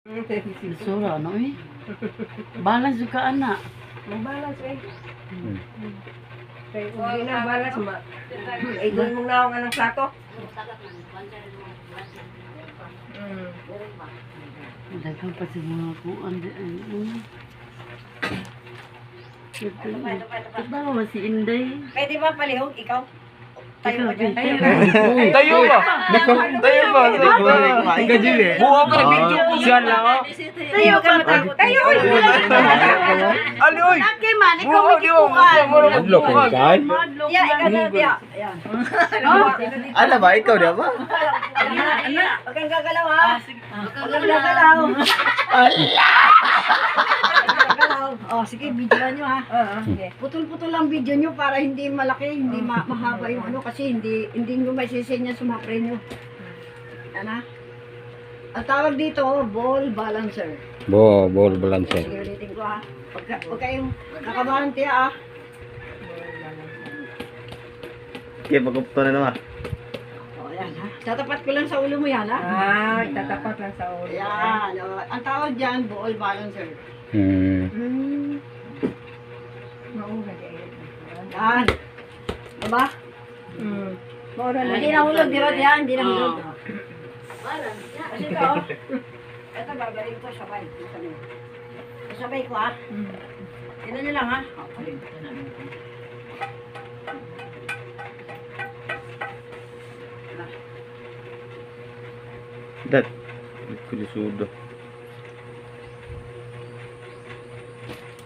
Sura, no eh. Balance yung ka, anak. Mag-balance eh. Kaya kung hindi na balance, ay doon mong naong anong plato. Dagang pa sa mga kuan. Ito ba si Inday? Pwede ba palihog ikaw? Tayo ka dyan. Tayo ba? Tayo ba? Buha ka na video ko siya lang. Tayo ka matakot. Tayo! Ali, oy! Laki man, ikaw Buha, may di mo. kikuan. Madlok ka kay. Ya, ikaw na tiya. Ayan. Ano ba ikaw di ba? Huwag kang gagalaw ha. Huwag kang gagalaw. Oh, sige, videoan nyo ha. Okay. Putol-putol ang video nyo para hindi malaki, hindi mahaba yung ano kasi hindi nyo may sisenya sa mga preno. Yan ha. Ang tawag dito, ball balancer. Ball balancer. Sige, ulitin ko ha. Huwag kayong nakabahan tiya ha. Okay, pagkupto na naman. O, yan ha. Tatapat ko lang sa ulo mo yan ha. Tatapat lang sa ulo. Yan. O, ang tawag dyan, ball balancer. Yan. Diba? Maura lang. Hindi nahulog, di ba? Yan, hindi nahulog. Kasi ito, ito gagaling ko, sabay. Sabay ko ha. Tignan nyo lang ha. Dat. Kulisudo.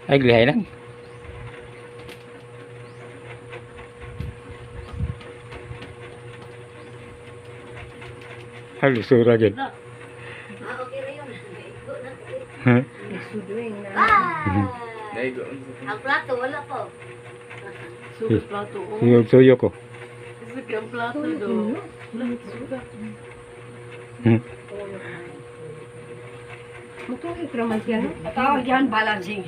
Ay, glihay lang. Ay, sura dyan. Sudwing na. Ang plato, wala po. Sugat plato. Oh. Suyo ko. Sugat ang plato do. Matuloy ko naman siya. Ang tawag dyan, balancing.